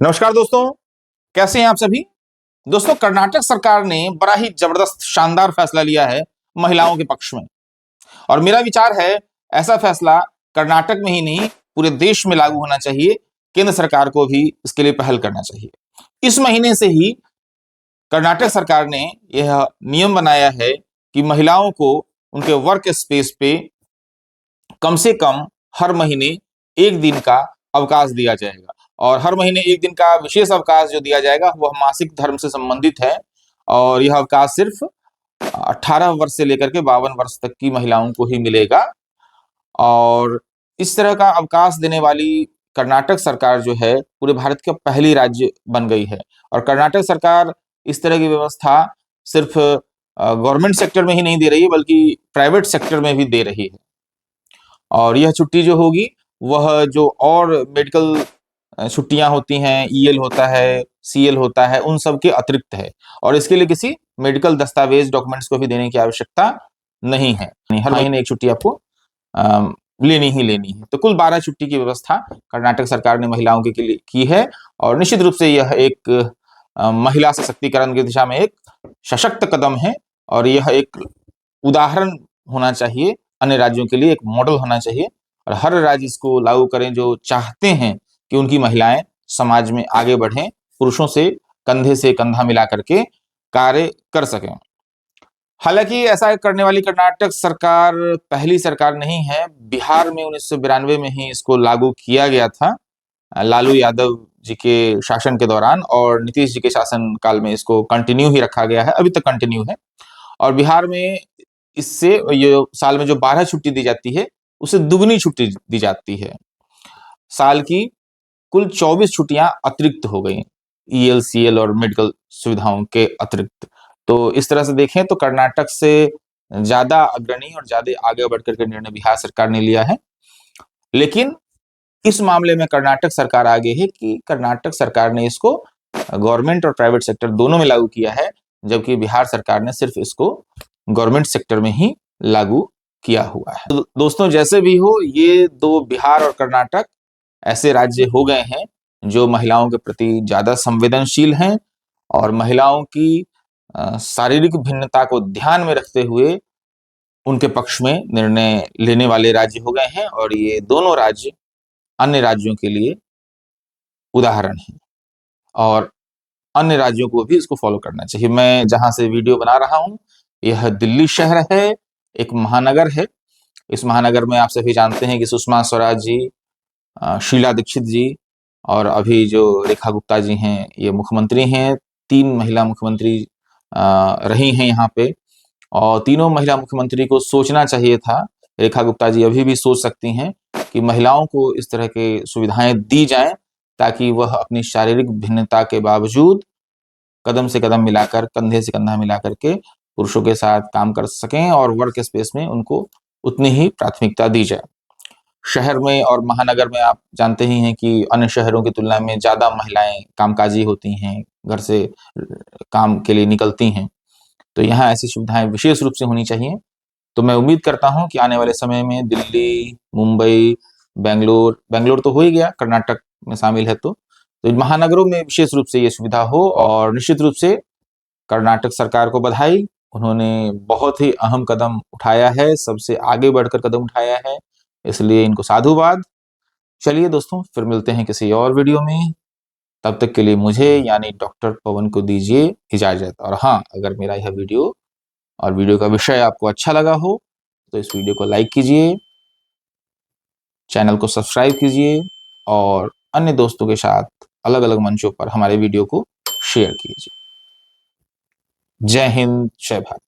नमस्कार दोस्तों, कैसे हैं आप सभी। दोस्तों, कर्नाटक सरकार ने बड़ा ही जबरदस्त शानदार फैसला लिया है महिलाओं के पक्ष में। और मेरा विचार है ऐसा फैसला कर्नाटक में ही नहीं पूरे देश में लागू होना चाहिए। केंद्र सरकार को भी इसके लिए पहल करना चाहिए। इस महीने से ही कर्नाटक सरकार ने यह नियम बनाया है कि महिलाओं को उनके वर्क स्पेस पे कम से कम हर महीने 1 दिन का अवकाश दिया जाएगा। और हर महीने 1 दिन का विशेष अवकाश जो दिया जाएगा वह मासिक धर्म से संबंधित है। और यह अवकाश सिर्फ 18 वर्ष से लेकर के 52 वर्ष तक की महिलाओं को ही मिलेगा। और इस तरह का अवकाश देने वाली कर्नाटक सरकार जो है पूरे भारत का पहली राज्य बन गई है। और कर्नाटक सरकार इस तरह की व्यवस्था सिर्फ गवर्नमेंट सेक्टर में ही नहीं दे रही है बल्कि प्राइवेट सेक्टर में भी दे रही है। और यह छुट्टी जो होगी वह जो और मेडिकल छुट्टियां होती हैं, ईएल होता है, सीएल होता है, उन सब के अतिरिक्त है। और इसके लिए किसी मेडिकल दस्तावेज डॉक्यूमेंट्स को भी देने की आवश्यकता नहीं है। हर महीने एक छुट्टी आपको लेनी ही लेनी है। तो कुल 12 छुट्टी की व्यवस्था कर्नाटक सरकार ने महिलाओं के लिए की है। और निश्चित रूप से यह एक महिला सशक्तिकरण की दिशा में एक सशक्त कदम है। और यह एक उदाहरण होना चाहिए अन्य राज्यों के लिए, एक मॉडल होना चाहिए। और हर राज्य इसको लागू करें जो चाहते हैं कि उनकी महिलाएं समाज में आगे बढ़ें, पुरुषों से कंधा मिला करके कार्य कर सकें। हालांकि ऐसा करने वाली कर्नाटक सरकार पहली सरकार नहीं है। बिहार में 1992 में ही इसको लागू किया गया था, लालू यादव जी के शासन के दौरान। और नीतीश जी के शासन काल में इसको कंटिन्यू ही रखा गया है, अभी तक कंटिन्यू है। और बिहार में इससे ये साल में जो 12 छुट्टी दी जाती है उसे दुगनी छुट्टी दी जाती है। साल की कुल 24 छुट्टियां अतिरिक्त हो गई, ईएल सीएल और मेडिकल सुविधाओं के अतिरिक्त। तो इस तरह से देखें तो कर्नाटक से ज्यादा अग्रणी और ज्यादा आगे बढ़कर के निर्णय बिहार सरकार ने लिया है। लेकिन इस मामले में कर्नाटक सरकार आगे है कि कर्नाटक सरकार ने इसको गवर्नमेंट और प्राइवेट सेक्टर दोनों में लागू किया है, जबकि बिहार सरकार ने सिर्फ इसको गवर्नमेंट सेक्टर में ही लागू किया हुआ है। तो दोस्तों, जैसे भी हो, ये दो बिहार और कर्नाटक ऐसे राज्य हो गए हैं जो महिलाओं के प्रति ज्यादा संवेदनशील हैं और महिलाओं की शारीरिक भिन्नता को ध्यान में रखते हुए उनके पक्ष में निर्णय लेने वाले राज्य हो गए हैं। और ये दोनों राज्य अन्य राज्यों के लिए उदाहरण है और अन्य राज्यों को भी इसको फॉलो करना चाहिए। मैं जहां से वीडियो बना रहा हूं यह दिल्ली शहर है, एक महानगर है। इस महानगर में आप सभी जानते हैं कि सुषमा स्वराज जी, शीला दीक्षित जी और अभी जो रेखा गुप्ता जी हैं ये मुख्यमंत्री हैं। 3 महिला मुख्यमंत्री रही हैं यहाँ पे। और तीनों महिला मुख्यमंत्री को सोचना चाहिए था। रेखा गुप्ता जी अभी भी सोच सकती हैं कि महिलाओं को इस तरह के सुविधाएं दी जाएं ताकि वह अपनी शारीरिक भिन्नता के बावजूद कदम से कदम मिलाकर, कंधे से कंधा मिलाकर के पुरुषों के साथ काम कर सकें और वर्क स्पेस में उनको उतनी ही प्राथमिकता दी जाए। शहर में और महानगर में आप जानते ही हैं कि अन्य शहरों की तुलना में ज्यादा महिलाएं कामकाजी होती हैं, घर से काम के लिए निकलती हैं। तो यहाँ ऐसी सुविधाएं विशेष रूप से होनी चाहिए। तो मैं उम्मीद करता हूं कि आने वाले समय में दिल्ली, मुंबई, बेंगलोर तो हो ही गया, कर्नाटक में शामिल है, तो इन महानगरों में विशेष रूप से ये सुविधा हो। और निश्चित रूप से कर्नाटक सरकार को बधाई, उन्होंने बहुत ही अहम कदम उठाया है, सबसे आगे बढ़कर कदम उठाया है, इसलिए इनको साधुवाद। चलिए दोस्तों, फिर मिलते हैं किसी और वीडियो में। तब तक के लिए मुझे यानी डॉक्टर पवन को दीजिए इजाजत। और हाँ, अगर मेरा यह वीडियो और वीडियो का विषय आपको अच्छा लगा हो तो इस वीडियो को लाइक कीजिए, चैनल को सब्सक्राइब कीजिए और अन्य दोस्तों के साथ अलग अलग मंचों पर हमारे वीडियो को शेयर कीजिए। जय हिंद, जय भारत।